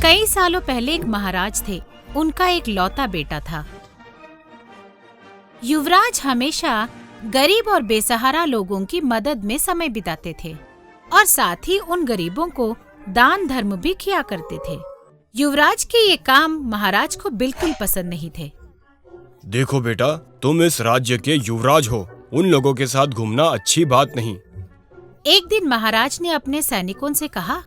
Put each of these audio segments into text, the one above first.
कई सालों पहले एक महाराज थे। उनका एक लौता बेटा था। युवराज हमेशा गरीब और बेसहारा लोगों की मदद में समय बिताते थे और साथ ही उन गरीबों को दान धर्म भी किया करते थे। युवराज के ये काम महाराज को बिल्कुल पसंद नहीं थे। देखो बेटा, तुम इस राज्य के युवराज हो, उन लोगों के साथ घूमना अच्छी बात नहीं। एक दिन महाराज ने अपने सैनिकों से कहा,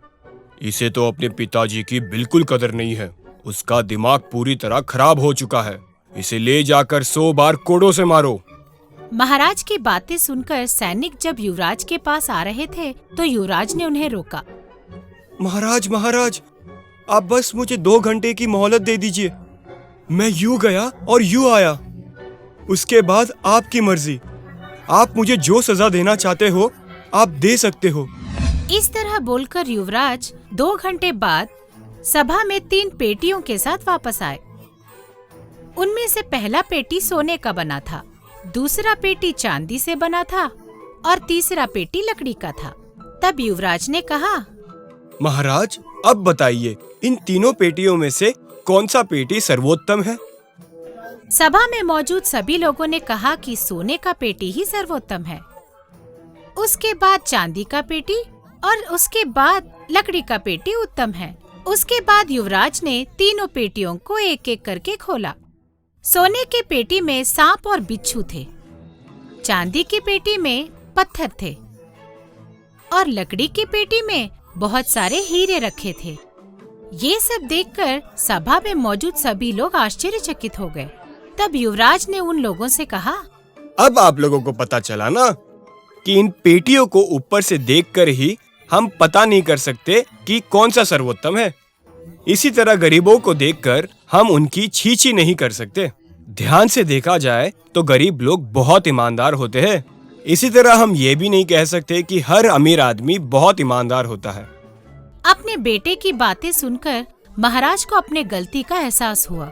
इसे तो अपने पिताजी की बिल्कुल कदर नहीं है। उसका दिमाग पूरी तरह खराब हो चुका है। इसे ले जाकर 100 बार कोड़ों से मारो। महाराज की बातें सुनकर सैनिक जब युवराज के पास आ रहे थे तो युवराज ने उन्हें रोका। महाराज महाराज, आप बस मुझे 2 घंटे की मोहलत दे दीजिए। मैं यूं गया और यूं आया। उसके बाद आपकी मर्जी। आप मुझे जो सजा देना चाहते हो आप दे सकते हो। इस तरह बोलकर युवराज 2 घंटे बाद सभा में 3 पेटियों के साथ वापस आए। उनमें से पहला पेटी सोने का बना था, दूसरा पेटी चांदी से बना था और तीसरा पेटी लकड़ी का था। तब युवराज ने कहा, महाराज, अब बताइए, इन तीनों पेटियों में से कौन सा पेटी सर्वोत्तम है? सभा में मौजूद सभी लोगों ने कहा कि सोने का पेटी ही सर्वोत्तम है। उसके बाद चांदी का पेटी और उसके बाद लकड़ी का पेटी उत्तम है। उसके बाद युवराज ने तीनों पेटियों को एक एक करके खोला। सोने के पेटी में सांप और बिच्छू थे, चांदी की पेटी में पत्थर थे और लकड़ी की पेटी में बहुत सारे हीरे रखे थे। ये सब देखकर सभा में मौजूद सभी लोग आश्चर्यचकित हो गए। तब युवराज ने उन लोगों से कहा, अब आप लोगों को पता चला ना कि इन पेटियों को ऊपर से देखकर ही हम पता नहीं कर सकते कि कौन सा सर्वोत्तम है। इसी तरह गरीबों को देखकर हम उनकी छीछी नहीं कर सकते। ध्यान से देखा जाए तो गरीब लोग बहुत ईमानदार होते हैं। इसी तरह हम ये भी नहीं कह सकते कि हर अमीर आदमी बहुत ईमानदार होता है। अपने बेटे की बातें सुनकर महाराज को अपने गलती का एहसास हुआ।